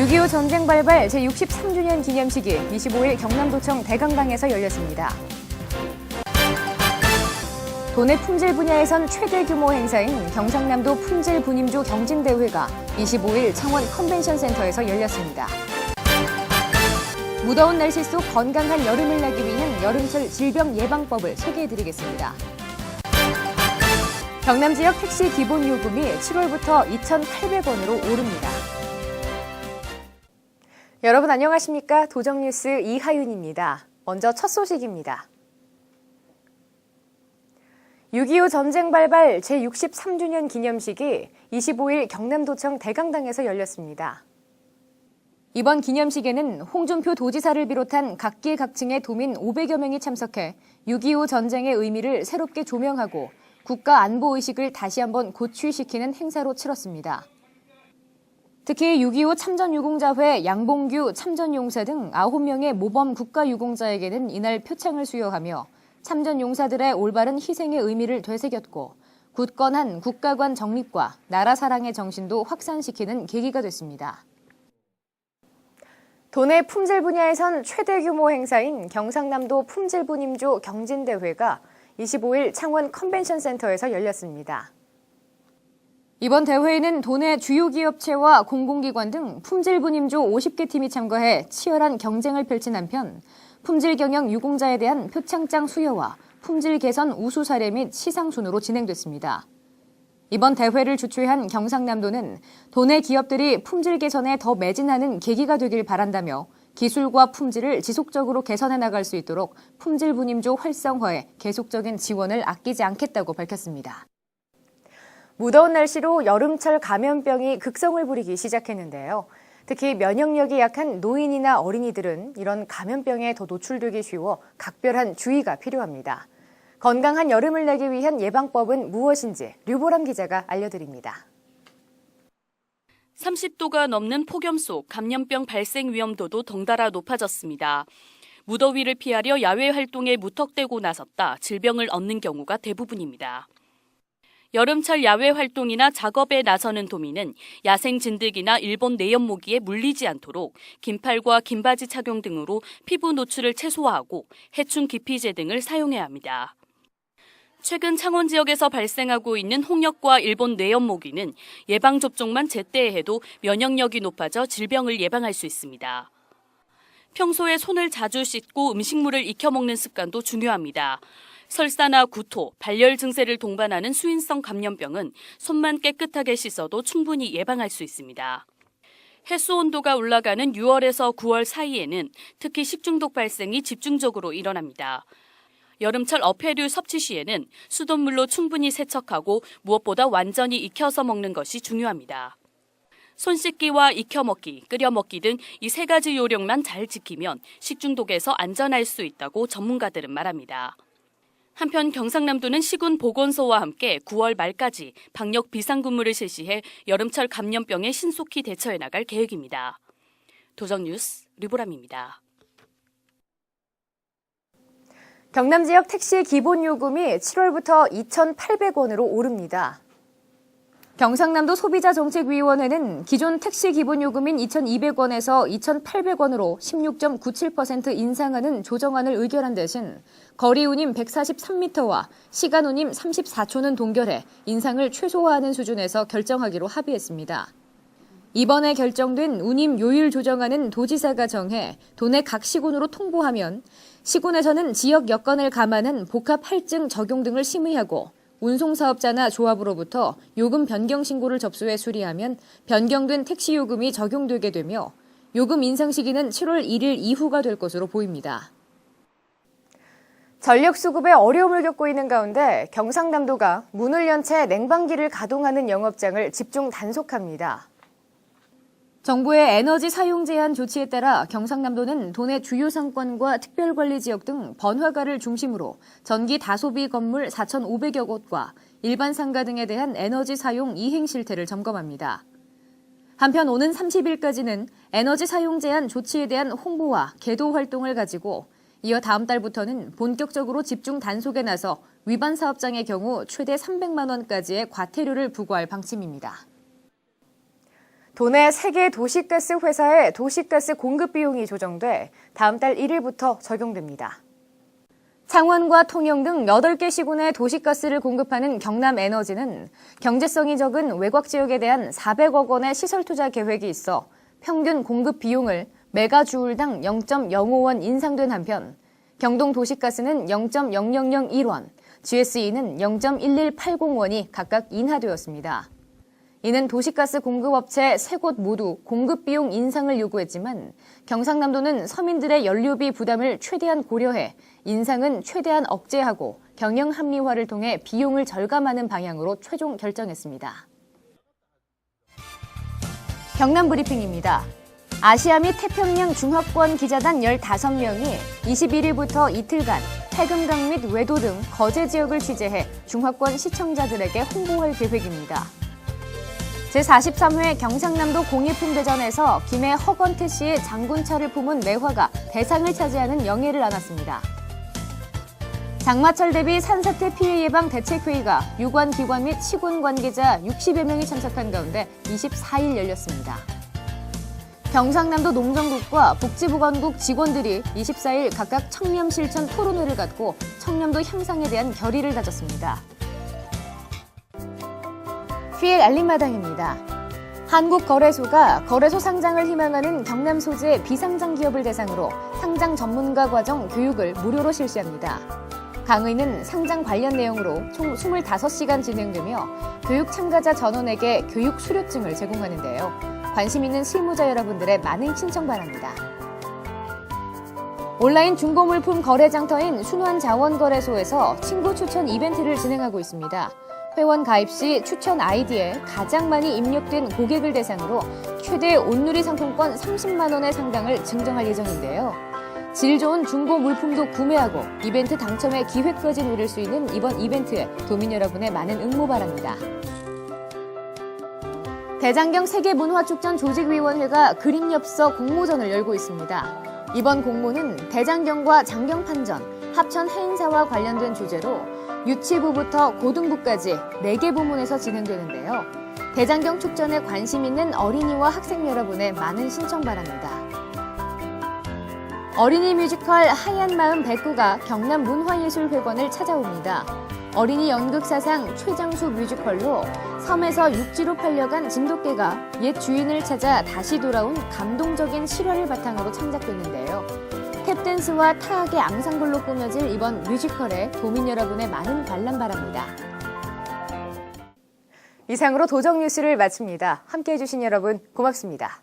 6.25 전쟁 발발 제63주년 기념식이 25일 경남도청 대강당에서 열렸습니다. 도내 품질 분야에선 최대 규모 행사인 경상남도 품질 분임조 경진대회가 25일 창원 컨벤션센터에서 열렸습니다. 무더운 날씨 속 건강한 여름을 나기 위한 여름철 질병 예방법을 소개해드리겠습니다. 경남 지역 택시 기본 요금이 7월부터 2,800원으로 오릅니다. 여러분 안녕하십니까? 도정뉴스 이하윤입니다. 먼저 첫 소식입니다. 6.25 전쟁 발발 제63주년 기념식이 25일 경남도청 대강당에서 열렸습니다. 이번 기념식에는 홍준표 도지사를 비롯한 각계각층의 도민 500여 명이 참석해 6.25 전쟁의 의미를 새롭게 조명하고 국가 안보의식을 다시 한번 고취시키는 행사로 치렀습니다. 특히 6.25 참전유공자회 양봉규 참전용사 등 9명의 모범 국가유공자에게는 이날 표창을 수여하며 참전용사들의 올바른 희생의 의미를 되새겼고 굳건한 국가관 정립과 나라 사랑의 정신도 확산시키는 계기가 됐습니다. 도내 품질 분야에선 최대 규모 행사인 경상남도 품질분임조 경진대회가 25일 창원 컨벤션센터에서 열렸습니다. 이번 대회에는 도내 주요 기업체와 공공기관 등 품질분임조 50개 팀이 참가해 치열한 경쟁을 펼친 한편 품질 경영 유공자에 대한 표창장 수여와 품질 개선 우수 사례 및 시상순으로 진행됐습니다. 이번 대회를 주최한 경상남도는 도내 기업들이 품질 개선에 더 매진하는 계기가 되길 바란다며 기술과 품질을 지속적으로 개선해 나갈 수 있도록 품질분임조 활성화에 계속적인 지원을 아끼지 않겠다고 밝혔습니다. 무더운 날씨로 여름철 감염병이 극성을 부리기 시작했는데요. 특히 면역력이 약한 노인이나 어린이들은 이런 감염병에 더 노출되기 쉬워 각별한 주의가 필요합니다. 건강한 여름을 내기 위한 예방법은 무엇인지 류보람 기자가 알려드립니다. 30도가 넘는 폭염 속 감염병 발생 위험도도 덩달아 높아졌습니다. 무더위를 피하려 야외 활동에 무턱대고 나섰다 질병을 얻는 경우가 대부분입니다. 여름철 야외 활동이나 작업에 나서는 도민은 야생 진드기나 일본 내연모기에 물리지 않도록 긴팔과 긴바지 착용 등으로 피부 노출을 최소화하고 해충 기피제 등을 사용해야 합니다. 최근 창원 지역에서 발생하고 있는 홍역과 일본 뇌연모기는 예방접종만 제때 해도 면역력이 높아져 질병을 예방할 수 있습니다. 평소에 손을 자주 씻고 음식물을 익혀 먹는 습관도 중요합니다. 설사나 구토, 발열 증세를 동반하는 수인성 감염병은 손만 깨끗하게 씻어도 충분히 예방할 수 있습니다. 해수 온도가 올라가는 6월에서 9월 사이에는 특히 식중독 발생이 집중적으로 일어납니다. 여름철 어패류 섭취 시에는 수돗물로 충분히 세척하고 무엇보다 완전히 익혀서 먹는 것이 중요합니다. 손 씻기와 익혀 먹기, 끓여 먹기 등 이 세 가지 요령만 잘 지키면 식중독에서 안전할 수 있다고 전문가들은 말합니다. 한편 경상남도는 시군보건소와 함께 9월 말까지 방역 비상근무를 실시해 여름철 감염병에 신속히 대처해 나갈 계획입니다. 도정뉴스 류보람입니다. 경남 지역 택시 기본 요금이 7월부터 2,800원으로 오릅니다. 경상남도 소비자정책위원회는 기존 택시 기본 요금인 2,200원에서 2,800원으로 16.97% 인상하는 조정안을 의결한 대신 거리 운임 143m와 시간 운임 34초는 동결해 인상을 최소화하는 수준에서 결정하기로 합의했습니다. 이번에 결정된 운임 요율 조정안은 도지사가 정해 도내 각 시군으로 통보하면 시군에서는 지역 여건을 감안한 복합 할증 적용 등을 심의하고 운송사업자나 조합으로부터 요금 변경 신고를 접수해 수리하면 변경된 택시 요금이 적용되게 되며 요금 인상 시기는 7월 1일 이후가 될 것으로 보입니다. 전력 수급에 어려움을 겪고 있는 가운데 경상남도가 문을 연 채 냉방기를 가동하는 영업장을 집중 단속합니다. 정부의 에너지 사용 제한 조치에 따라 경상남도는 도내 주요 상권과 특별관리지역 등 번화가를 중심으로 전기 다소비 건물 4,500여 곳과 일반 상가 등에 대한 에너지 사용 이행 실태를 점검합니다. 한편 오는 30일까지는 에너지 사용 제한 조치에 대한 홍보와 계도 활동을 가지고 이어 다음 달부터는 본격적으로 집중 단속에 나서 위반 사업장의 경우 최대 300만 원까지의 과태료를 부과할 방침입니다. 도내 3개 도시가스 회사의 도시가스 공급 비용이 조정돼 다음 달 1일부터 적용됩니다. 창원과 통영 등 8개 시군에 도시가스를 공급하는 경남에너지는 경제성이 적은 외곽 지역에 대한 400억 원의 시설 투자 계획이 있어 평균 공급 비용을 메가주울당 0.05원 인상된 한편 경동도시가스는 0.0001원, GSE는 0.1180원이 각각 인하되었습니다. 이는 도시가스 공급업체 3곳 모두 공급 비용 인상을 요구했지만 경상남도는 서민들의 연료비 부담을 최대한 고려해 인상은 최대한 억제하고 경영 합리화를 통해 비용을 절감하는 방향으로 최종 결정했습니다. 경남 브리핑입니다. 아시아 및 태평양 중화권 기자단 15명이 21일부터 이틀간 태금강 및 외도 등 거제 지역을 취재해 중화권 시청자들에게 홍보할 계획입니다. 제43회 경상남도 공익품대전에서 김해 허건태 씨의 장군차를 품은 매화가 대상을 차지하는 영예를 안았습니다. 장마철 대비 산사태 피해 예방 대책회의가 유관 기관 및 시군 관계자 60여 명이 참석한 가운데 24일 열렸습니다. 경상남도 농정국과 복지보건국 직원들이 24일 각각 청렴 실천 토론회를 갖고 청렴도 향상에 대한 결의를 다졌습니다. 피엘 알림마당입니다. 한국거래소가 거래소 상장을 희망하는 경남 소재의 비상장 기업을 대상으로 상장 전문가 과정 교육을 무료로 실시합니다. 강의는 상장 관련 내용으로 총 25시간 진행되며 교육 참가자 전원에게 교육 수료증을 제공하는데요. 관심 있는 실무자 여러분들의 많은 신청 바랍니다. 온라인 중고물품 거래 장터인 순환자원거래소에서 친구 추천 이벤트를 진행하고 있습니다. 회원 가입 시 추천 아이디에 가장 많이 입력된 고객을 대상으로 최대 온누리 상품권 30만 원의 상당을 증정할 예정인데요. 질 좋은 중고 물품도 구매하고 이벤트 당첨의 기회까지 누릴 수 있는 이번 이벤트에 도민 여러분의 많은 응모 바랍니다. 대장경 세계문화축전 조직위원회가 그림엽서 공모전을 열고 있습니다. 이번 공모는 대장경과 장경판전, 합천 해인사와 관련된 주제로 유치부부터 고등부까지 4개 부문에서 진행되는데요. 대장경 축전에 관심 있는 어린이와 학생 여러분의 많은 신청 바랍니다. 어린이 뮤지컬 하얀 마음 백구가 경남문화예술회관을 찾아옵니다. 어린이 연극사상 최장수 뮤지컬로 섬에서 육지로 팔려간 진돗개가 옛 주인을 찾아 다시 돌아온 감동적인 실화를 바탕으로 창작됐는데요. 탭댄스와 타악의 앙상블로 꾸며질 이번 뮤지컬에 도민 여러분의 많은 관람 바랍니다. 이상으로 도정 뉴스를 마칩니다. 함께해 주신 여러분 고맙습니다.